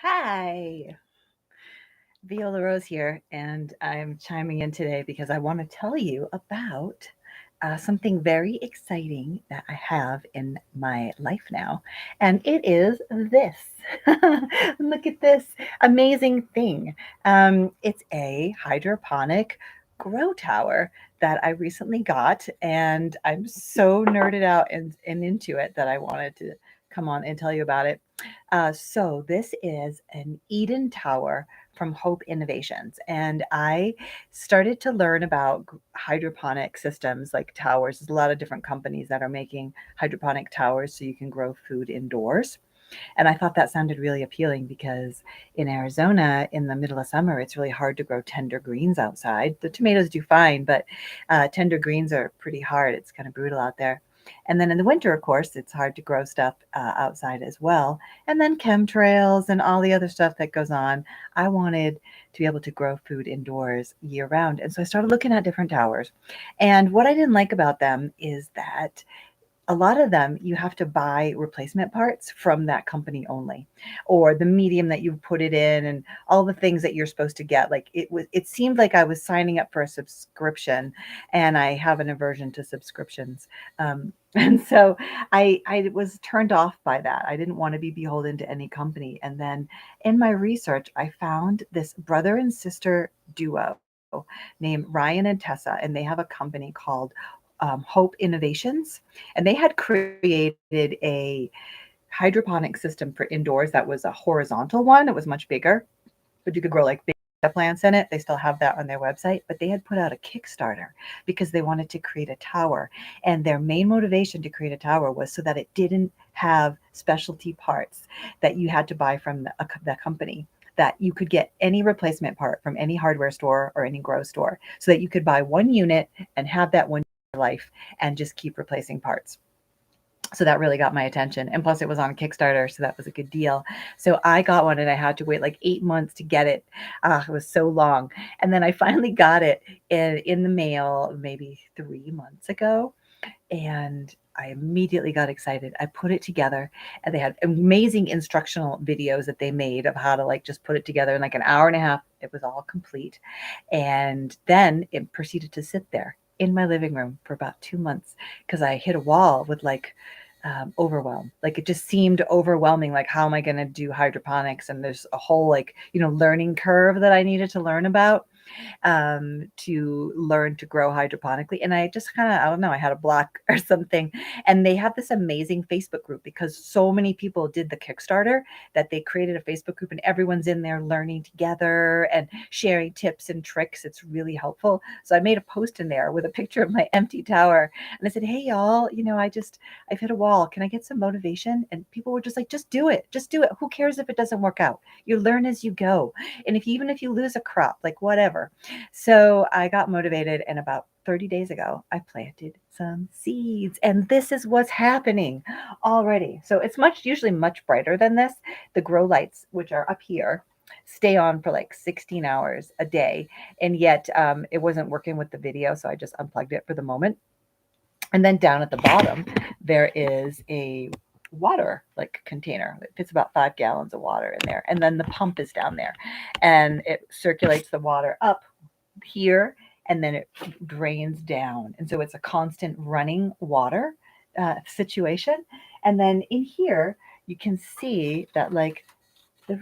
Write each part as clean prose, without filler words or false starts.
Hi, Viola Rose here, and I'm chiming in today because I want to tell you about something very exciting that I have in my life now, and it is this. Look at this amazing thing. It's a hydroponic grow tower that I recently got, and I'm so nerded out and into it that I wanted to come on and tell you about it. So this is an Eden Tower from Hope Innovations, and I started to learn about hydroponic systems like towers. There's a lot of different companies that are making hydroponic towers so you can grow food indoors. And I thought that sounded really appealing because in Arizona, in the middle of summer, it's really hard to grow tender greens outside. The tomatoes do fine, but tender greens are pretty hard. It's kind of brutal out there. And then in the winter, of course, it's hard to grow stuff outside as well. And then chemtrails and all the other stuff that goes on. I wanted to be able to grow food indoors year round. And so I started looking at different towers. And what I didn't like about them is that a lot of them you have to buy replacement parts from that company only, or the medium that you put it in and all the things that you're supposed to get. Like it seemed like I was signing up for a subscription, and I have an aversion to subscriptions. And so I was turned off by that. I didn't want to be beholden to any company. And then in my research I found this brother and sister duo named Ryan and Tessa, and they have a company called Hope Innovations, and they had created a hydroponic system for indoors that was a horizontal one. It was much bigger, but you could grow like big plants in it. They still have that on their website, but they had put out a Kickstarter because they wanted to create a tower. And their main motivation to create a tower was so that it didn't have specialty parts that you had to buy from the company, that you could get any replacement part from any hardware store or any grow store, so that you could buy one unit and have that one life and just keep replacing parts. So that really got my attention. And plus, it was on Kickstarter, so that was a good deal. So I got one and I had to wait like 8 months to get it. Ah, it was so long. And then I finally got it in the mail maybe 3 months ago. And I immediately got excited. I put it together, and they had amazing instructional videos that they made of how to like just put it together in like an hour and a half. It was all complete. And then it proceeded to sit there in my living room for about 2 months because I hit a wall with like overwhelm. Like it just seemed overwhelming. Like, how am I going to do hydroponics? And there's a whole like, learning curve that I needed to learn about, to learn to grow hydroponically. And I just kind of, I don't know, I had a block or something. And they have this amazing Facebook group because so many people did the Kickstarter that they created a Facebook group, and everyone's in there learning together and sharing tips and tricks. It's really helpful. So I made a post in there with a picture of my empty tower. And I said, hey, y'all, I've hit a wall. Can I get some motivation? And people were just like, just do it. Just do it. Who cares if it doesn't work out? You learn as you go. And even if you lose a crop, like whatever. So I got motivated, and about 30 days ago, I planted some seeds, and this is what's happening already. So it's usually much brighter than this. The grow lights, which are up here, stay on for like 16 hours a day, and yet it wasn't working with the video, so I just unplugged it for the moment. And then down at the bottom, there is a water like container. It fits about 5 gallons of water in there. And then the pump is down there, and it circulates the water up here, and then it drains down. And so it's a constant running water situation. And then in here, you can see that like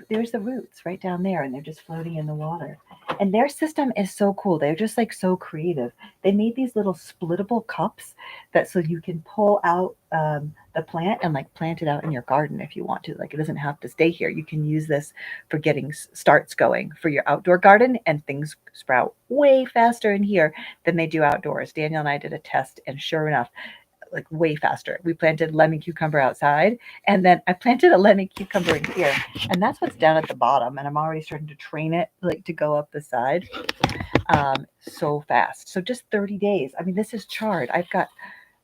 there's the roots right down there, and they're just floating in the water. And their system is so cool. They're just like so creative. They made these little splittable cups that so you can pull out the plant and like plant it out in your garden if you want to. Like it doesn't have to stay here. You can use this for getting starts going for your outdoor garden, and things sprout way faster in here than they do outdoors. Daniel and I did a test, and sure enough, like way faster. We planted lemon cucumber outside, and then I planted a lemon cucumber in here, and that's what's down at the bottom. And I'm already starting to train it like to go up the side so fast. So just 30 days. I mean, this is chard. I've got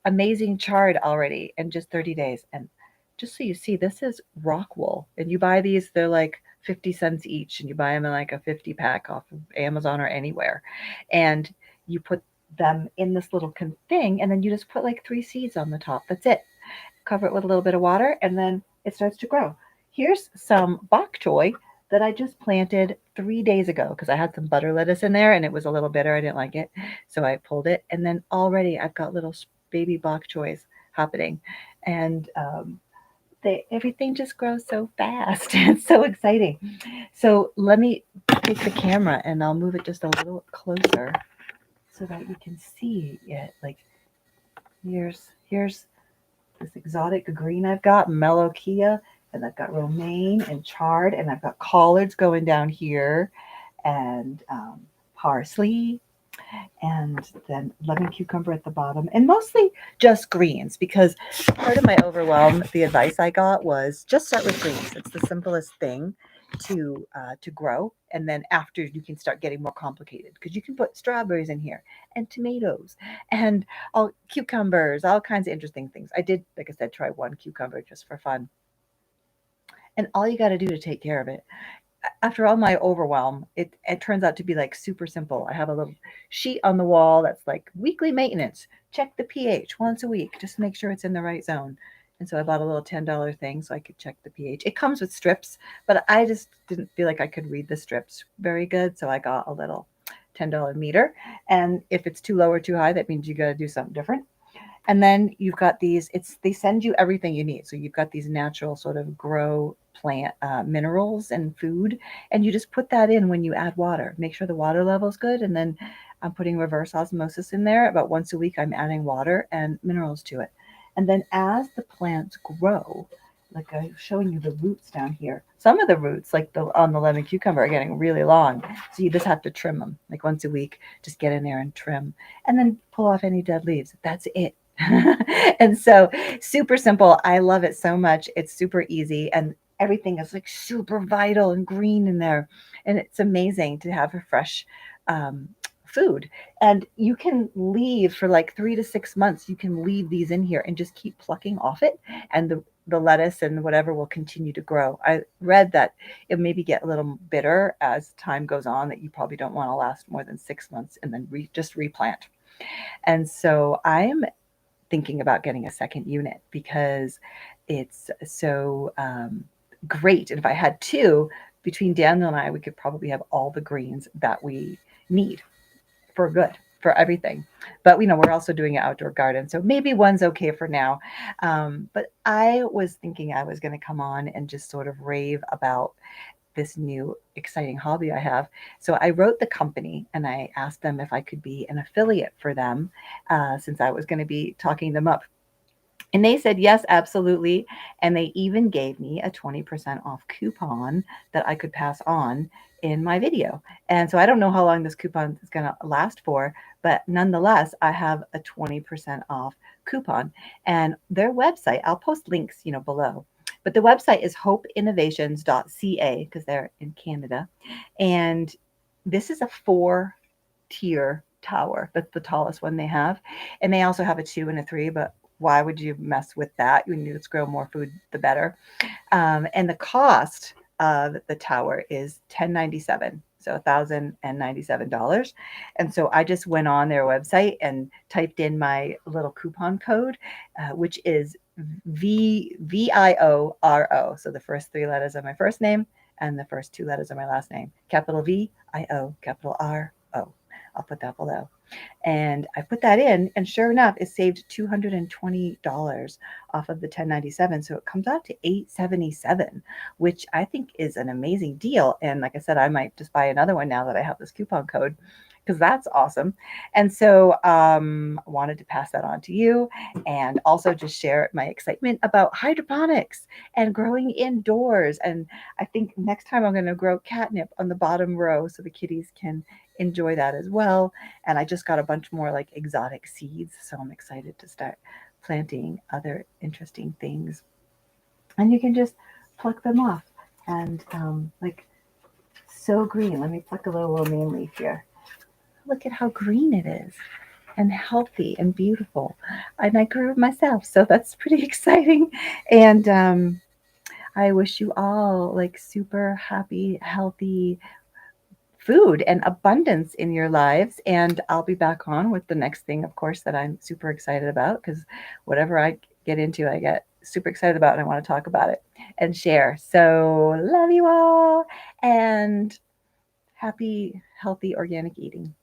amazing chard already in just 30 days. And just so you see, this is rock wool, and you buy these, they're like 50 cents each, and you buy them in like a 50 pack off of Amazon or anywhere. And you put them in this little thing, and then you just put like 3 seeds on the top. That's it. Cover it with a little bit of water, and then it starts to grow. Here's some bok choy that I just planted 3 days ago because I had some butter lettuce in there and it was a little bitter. I didn't like it. So I pulled it. And then already I've got little baby bok choys happening. And everything just grows so fast. It's so exciting. So let me take the camera and I'll move it just a little closer so that you can see it. Like here's this exotic green I've got, Melokia, and I've got romaine and chard, and I've got collards going down here, and parsley, and then lemon cucumber at the bottom, and mostly just greens because part of my overwhelm, the advice I got was just start with greens. It's the simplest thing to grow, and then after you can start getting more complicated because you can put strawberries in here and tomatoes and all cucumbers, all kinds of interesting things. I did, like I said, try one cucumber just for fun, and all you got to do to take care of it after all my overwhelm, it turns out to be like super simple. I have a little sheet on the wall that's like weekly maintenance. Check the pH once a week, just to make sure it's in the right zone. And so I bought a little $10 thing so I could check the pH. It comes with strips, but I just didn't feel like I could read the strips very good, so I got a little $10 meter. And if it's too low or too high, that means you got to do something different. And then you've got these, they send you everything you need. So you've got these natural sort of grow plant minerals and food, and you just put that in when you add water. Make sure the water level is good. And then I'm putting reverse osmosis in there. About once a week, I'm adding water and minerals to it. And then as the plants grow, like I'm showing you the roots down here. Some of the roots, like on the lemon cucumber, are getting really long. So you just have to trim them. Like once a week, just get in there and trim. And then pull off any dead leaves. That's it. And so super simple. I love it so much. It's super easy and everything is like super vital and green in there. And it's amazing to have a fresh food. And you can leave for like 3 to 6 months. You can leave these in here and just keep plucking off it. And the lettuce and whatever will continue to grow. I read that it maybe get a little bitter as time goes on, that you probably don't want to last more than 6 months and then just replant. And so I'm thinking about getting a second unit because it's so great. And if I had two, between Daniel and I, we could probably have all the greens that we need for good, for everything. But we're also doing an outdoor garden, so maybe one's okay for now. But I was thinking I was going to come on and just sort of rave about this new exciting hobby I have. So I wrote the company and I asked them if I could be an affiliate for them, since I was going to be talking them up. And they said, yes, absolutely. And they even gave me a 20% off coupon that I could pass on in my video. And so I don't know how long this coupon is going to last for, but nonetheless, I have a 20% off coupon. And their website, I'll post links, below. But the website is hopeinnovations.ca because they're in Canada. And this is a 4-tier tower. That's the tallest one they have. And they also have a 2 and a 3, but why would you mess with that? You need to grow more food, the better. And the cost of the tower is $10.97, so $1,097. And so I just went on their website and typed in my little coupon code, which is VIORO. So the first 3 letters of my first name and the first 2 letters of my last name. Capital VIO, capital RO. I'll put that below. And I put that in, and sure enough, it saved $220 off of the 1097. So it comes out to 877, which I think is an amazing deal. And like I said, I might just buy another one now that I have this coupon code, because that's awesome. And so I wanted to pass that on to you and also just share my excitement about hydroponics and growing indoors. And I think next time I'm going to grow catnip on the bottom row so the kitties can enjoy that as well. And I just got a bunch more like exotic seeds, so I'm excited to start planting other interesting things. And you can just pluck them off, and like so green. Let me pluck a little romaine leaf here. Look at how green it is and healthy and beautiful. And I grew it myself, so that's pretty exciting. And I wish you all like super happy, healthy food and abundance in your lives. And I'll be back on with the next thing, of course, that I'm super excited about, because whatever I get into, I get super excited about and I want to talk about it and share. So love you all. and happy, healthy, organic eating.